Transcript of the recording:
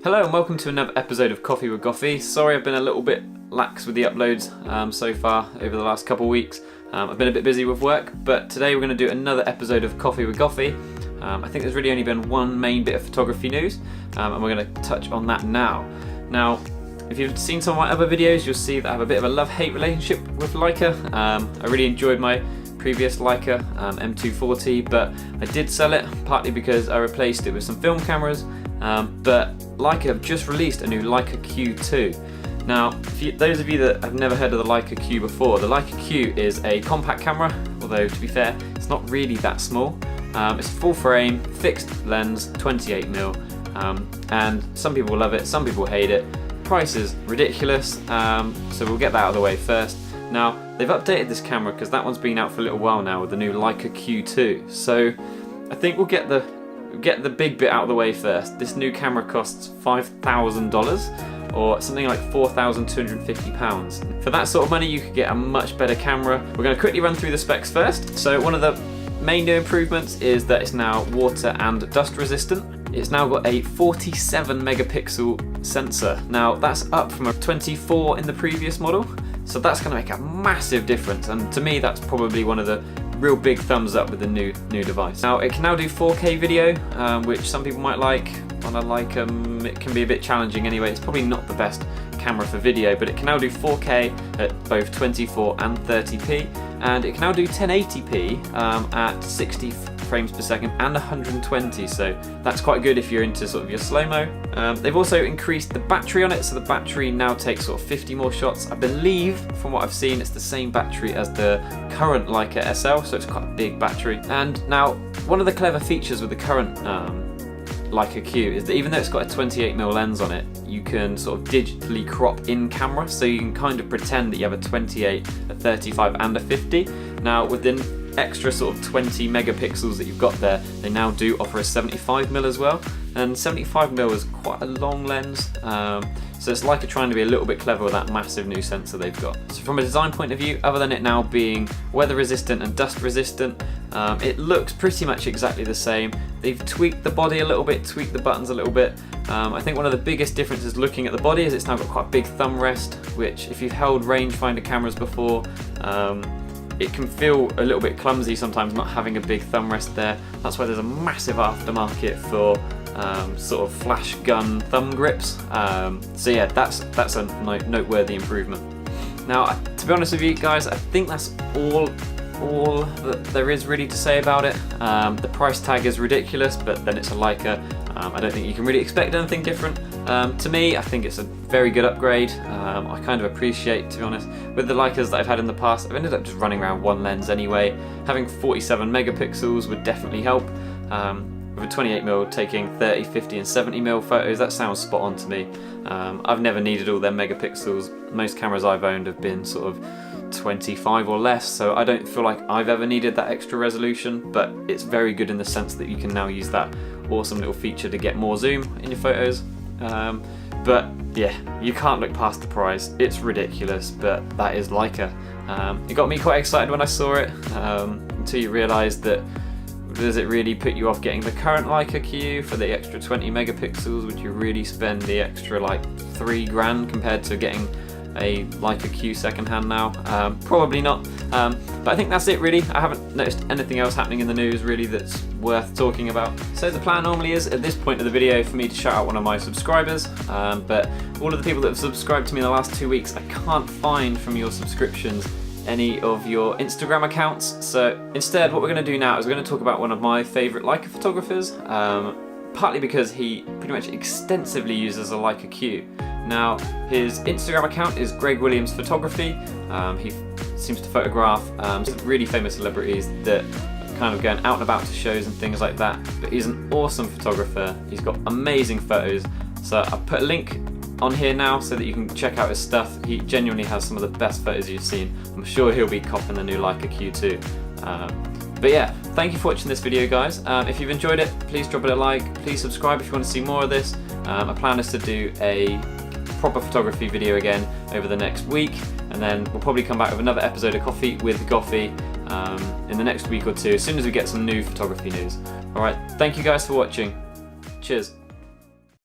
Hello and welcome to another episode of Coffee with Goughie. Sorry I've been a little bit lax with the uploads so far over the last couple of weeks. I've been a bit busy with work, but today we're going to do another episode of Coffee with Goughie. I think there's really only been one main bit of photography news, and we're going to touch on that now. Now, if you've seen some of my other videos, you'll see that I have a bit of a love-hate relationship with Leica. I really enjoyed my previous Leica M240, but I did sell it partly because I replaced it with some film cameras. But Leica have just released a new Leica Q2. Now, those of you that have never heard of the Leica Q before, the Leica Q is a compact camera, although to be fair, it's not really that small. It's full frame, fixed lens, 28mm, and some people love it, some people hate it. Price is ridiculous, so we'll get that out of the way first. Now, they've updated this camera because that one's been out for a little while now with the new Leica Q2. So I think we'll get the big bit out of the way first. This new camera costs $5,000 or something like £4,250. For that sort of money you could get a much better camera. We're going to quickly run through the specs first. So one of the main new improvements is that it's now water and dust resistant. It's now got a 47 megapixel sensor. Now that's up from a 24 in the previous model. So that's going to make a massive difference, and to me that's probably one of the real big thumbs up with the new device. Now it can now do 4K video, which some people might like. On a Leica, it can be a bit challenging anyway. It's probably not the best camera for video, but it can now do 4K at both 24 and 30p, and it can now do 1080p at 60 frames per second and 120, so that's quite good if you're into sort of your slow-mo. They've also increased the battery on it, so the battery now takes sort of 50 more shots. I believe, from what I've seen, it's the same battery as the current Leica SL, so it's quite a big battery. And now, one of the clever features with the current Leica Q is that even though it's got a 28mm lens on it, you can sort of digitally crop in camera, so you can kind of pretend that you have a 28, a 35 and a 50. Now with the extra sort of 20 megapixels that you've got there, they now do offer a 75mm as well, and 75mm is quite a long lens, so it's Leica trying to be a little bit clever with that massive new sensor they've got. So from a design point of view, other than it now being weather resistant and dust resistant, it looks pretty much exactly the same. They've tweaked the body a little bit, tweaked the buttons a little bit. I think one of the biggest differences looking at the body is it's now got quite a big thumb rest, which if you've held rangefinder cameras before, it can feel a little bit clumsy sometimes not having a big thumb rest there. That's why there's a massive aftermarket for sort of flash gun thumb grips. So yeah, that's a noteworthy improvement. Now, to be honest with you guys, I think that's all that there is really to say about it. The price tag is ridiculous, but then it's a Leica. I don't think you can really expect anything different. To me, I think it's a very good upgrade. I kind of appreciate, to be honest, with the Leicas that I've had in the past, I've ended up just running around one lens anyway. Having 47 megapixels would definitely help. With a 28mm taking 30, 50 and 70mm photos, that sounds spot on to me. I've never needed all them megapixels. Most cameras I've owned have been sort of 25 or less, so I don't feel like I've ever needed that extra resolution, but it's very good in the sense that you can now use that awesome little feature to get more zoom in your photos. But yeah, you can't look past the price. It's ridiculous, but that is Leica. It got me quite excited when I saw it, until you realise that does it really put you off getting the current Leica Q for the extra 20 megapixels? Would you really spend the extra like $3,000 compared to getting a Leica Q secondhand now? Probably not, but I think that's it really. I haven't noticed anything else happening in the news really that's worth talking about. So the plan normally is at this point of the video for me to shout out one of my subscribers, but all of the people that have subscribed to me in the last 2 weeks, I can't find from your subscriptions any of your Instagram accounts. So instead what we're going to do now is we're going to talk about one of my favourite Leica photographers, partly because he pretty much extensively uses a Leica Q. Now, his Instagram account is Greg Williams Photography. He seems to photograph some really famous celebrities that are kind of going out and about to shows and things like that. But he's an awesome photographer. He's got amazing photos. So I'll put a link on here now so that you can check out his stuff. He genuinely has some of the best photos you've seen. I'm sure he'll be copping the new Leica Q2. But yeah, thank you for watching this video, guys. If you've enjoyed it, please drop it a like. Please subscribe if you want to see more of this. My plan is to do a proper photography video again over the next week, and then we'll probably come back with another episode of Coffee with Goughie in the next week or two, as soon as we get some new photography news. Alright, thank you guys for watching. Cheers.